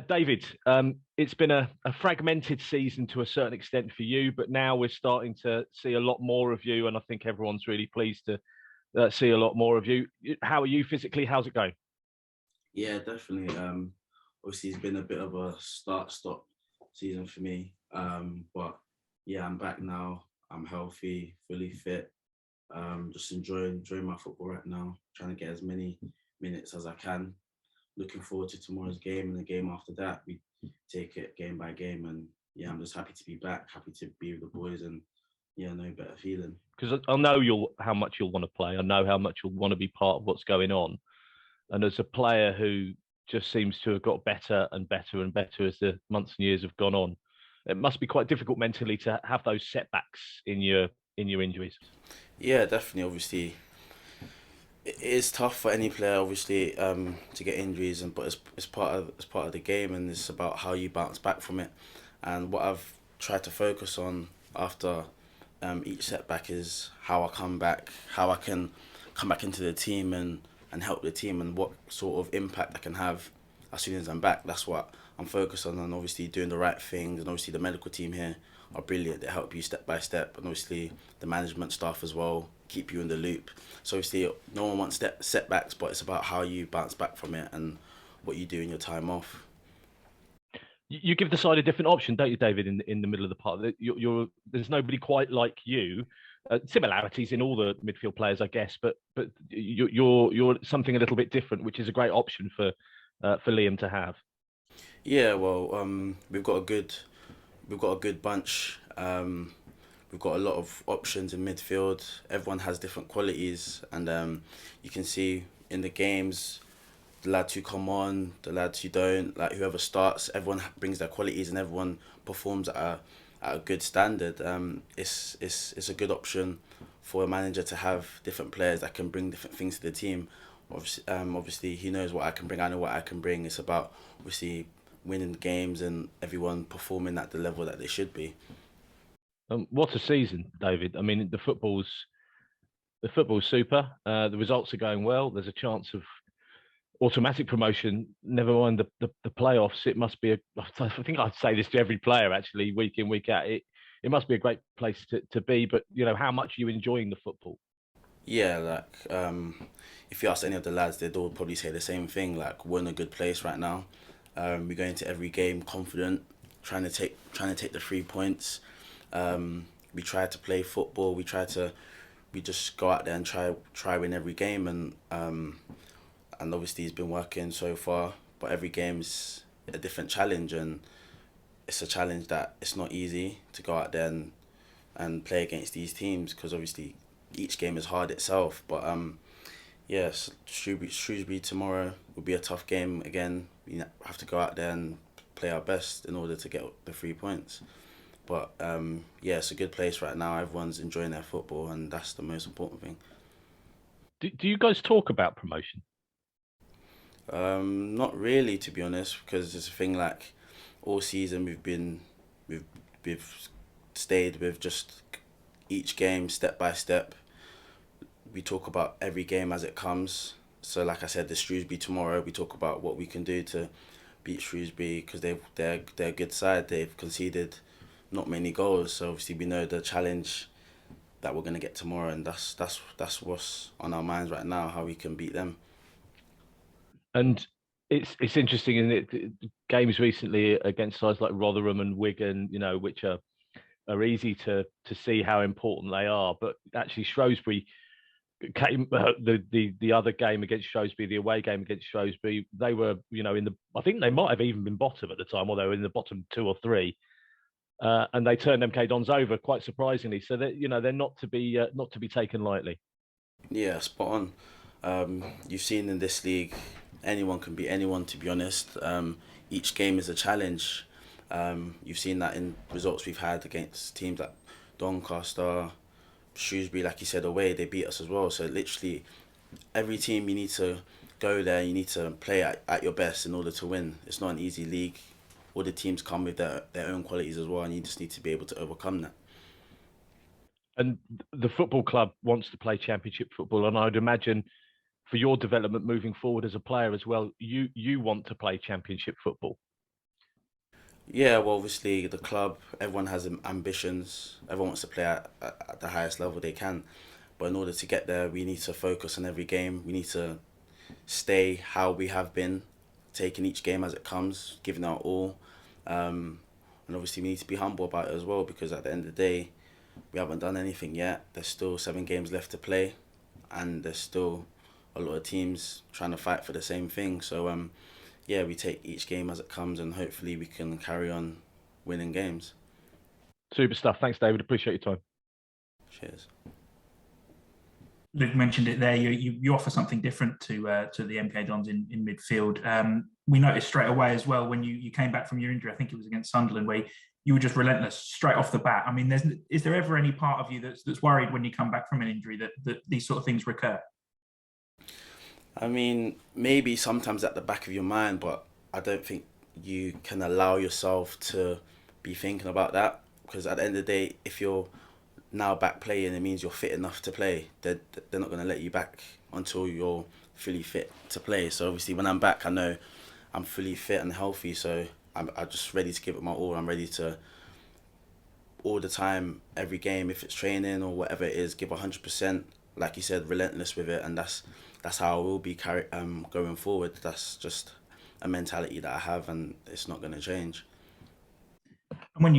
David, it's been a fragmented season to a certain extent for you, but now we're starting to see a lot more of you, and I think everyone's really pleased to see a lot more of you. How are you physically? How's it going? Yeah, definitely. Obviously, it's been a bit of a start-stop season for me. But yeah, I'm back now. I'm healthy, fully fit. Just enjoying my football right now. Trying to get as many minutes as I can. Looking forward to tomorrow's game and the game after that. We take it game by game, and yeah, I'm just happy to be back. Happy to be with the boys, and yeah, no better feeling. Because I know you'll how much you'll want to play. I know how much you'll want to be part of what's going on. And as a player who just seems to have got better and better and better as the months and years have gone on, it must be quite difficult mentally to have those setbacks in your injuries. Yeah, definitely. Obviously, it is tough for any player, obviously, to get injuries, and but it's part of the game, and it's about how you bounce back from it. And what I've tried to focus on after each setback is how I come back, how I can come back into the team and help the team, and what sort of impact I can have as soon as I'm back. That's what I'm focused on, and obviously doing the right things. And obviously the medical team here are brilliant. They help you step by step, and obviously the management staff as well keep you in the loop. So obviously no one wants setbacks, but it's about how you bounce back from it and what you do in your time off. You give the side a different option, don't you, David? In the middle of the park, there's nobody quite like you. Similarities in all the midfield players, I guess, but you're something a little bit different, which is a great option for Liam to have. Yeah, well, we've got a good bunch. We've got a lot of options in midfield. Everyone has different qualities, and you can see in the games the lads who come on, the lads who don't, like whoever starts, everyone brings their qualities and everyone performs at a good standard. It's a good option for a manager to have different players that can bring different things to the team. Obviously, he knows what I can bring. I know what I can bring. It's about obviously winning games and everyone performing at the level that they should be. What a season, David! I mean, the football's super. The results are going well. There's a chance of automatic promotion. Never mind the playoffs. It must be a. I think I'd say this to every player actually, week in week out. It must be a great place to be. But how much are you enjoying the football? Yeah, like if you ask any of the lads, they'd all probably say the same thing. Like we're in a good place right now. We go into every game confident, trying to take the 3 points. We try to play football. We just go out there and try win every game, and obviously he's been working so far. But every game is a different challenge, and it's a challenge that it's not easy to go out there and play against these teams, because obviously each game is hard itself. But yes, Shrewsbury tomorrow will be a tough game again. We have to go out there and play our best in order to get the 3 points. But yeah, it's a good place right now. Everyone's enjoying their football, and that's the most important thing. Do you guys talk about promotion? Not really, to be honest, because it's a thing like all season we've we've stayed with just each game step by step. We talk about every game as it comes. So like I said, the Shrewsbury tomorrow, we talk about what we can do to beat Shrewsbury, because they're a good side. They've conceded not many goals, so obviously we know the challenge that we're gonna get tomorrow, and that's what's on our minds right now, how we can beat them. And it's interesting, isn't it? Games recently against sides like Rotherham and Wigan, which are easy to see how important they are. But actually, Shrewsbury came the other game against Shrewsbury, the away game against Shrewsbury. They were in the. I think they might have even been bottom at the time, or they were in the bottom two or three. And they turned MK Dons over quite surprisingly. So they're not to be taken lightly. Yeah, spot on. You've seen in this league, anyone can beat anyone. To be honest, each game is a challenge. You've seen that in results we've had against teams like Doncaster, Shrewsbury, like you said, away, they beat us as well. So literally, every team you need to go there, you need to play at your best in order to win. It's not an easy league. All the teams come with their own qualities as well, and you just need to be able to overcome that. And the football club wants to play championship football, and I'd imagine for your development moving forward as a player as well, you want to play championship football. Yeah, well, obviously the club, everyone has ambitions. Everyone wants to play at the highest level they can. But in order to get there, we need to focus on every game. We need to stay how we have been, taking each game as it comes, giving our all. Um, and obviously, we need to be humble about it as well because at the end of the day, we haven't done anything yet. There's still 7 games left to play, and there's still a lot of teams trying to fight for the same thing. So, yeah, we take each game as it comes, and hopefully, we can carry on winning games. Super stuff. Thanks, David. Appreciate your time. Cheers. Luke mentioned it there. You offer something different to the MK Dons in midfield. We noticed straight away as well when you came back from your injury. I think it was against Sunderland, where you were just relentless straight off the bat. I mean, is there ever any part of you that's worried when you come back from an injury that these sort of things recur? I mean, maybe sometimes at the back of your mind, but I don't think you can allow yourself to be thinking about that because at the end of the day, if you're now back playing, it means you're fit enough to play. They're not going to let you back until you're fully fit to play. So obviously, when I'm back, I know I'm fully fit and healthy. So I'm just ready to give it my all. I'm ready to all the time, every game, if it's training or whatever it is, give 100%. Like you said, relentless with it, and that's how I will be going forward. That's just a mentality that I have, and it's not going to change. And when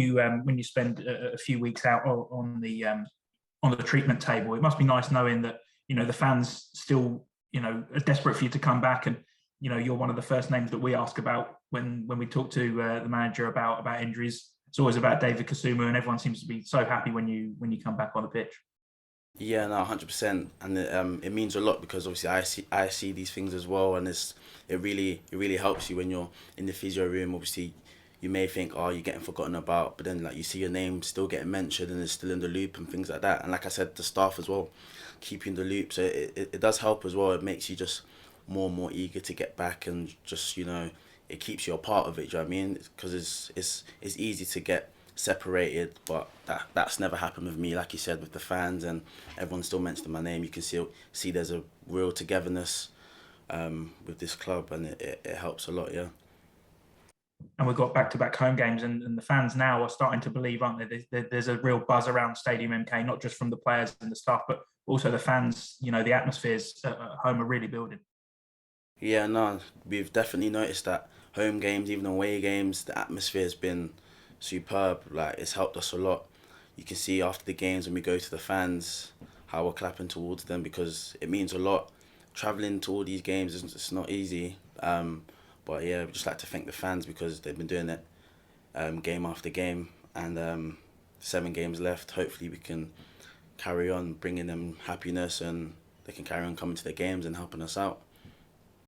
you spend a few weeks out on the treatment table, it must be nice knowing that the fans still are desperate for you to come back, and you're one of the first names that we ask about when we talk to the manager about injuries. It's always about David Kasumu, and everyone seems to be so happy when you come back on the pitch. Yeah, no, 100%, and it means a lot because obviously I see these things as well, and it really helps you when you're in the physio room. Obviously, you may think, oh, you're getting forgotten about, but then like you see your name still getting mentioned and it's still in the loop and things like that. And like I said, the staff as well, keep you in the loop. So it does help as well. It makes you just more and more eager to get back and just it keeps you a part of it. Do you know what I mean? Because it's easy to get separated, but that's never happened with me. Like you said, with the fans and everyone still mentioning my name, you can see there's a real togetherness with this club, and it helps a lot. Yeah. And we've got back-to-back home games, and the fans now are starting to believe, aren't they? There's a real buzz around Stadium MK, not just from the players and the staff, but also the fans. The atmospheres at home are really building. Yeah, no, we've definitely noticed that home games, even away games, the atmosphere has been superb. Like, it's helped us a lot. You can see after the games when we go to the fans how we're clapping towards them because it means a lot. Traveling to all these games it's not easy. But yeah, we just like to thank the fans because they've been doing it game after game, and 7 games left. Hopefully, we can carry on bringing them happiness, and they can carry on coming to the games and helping us out.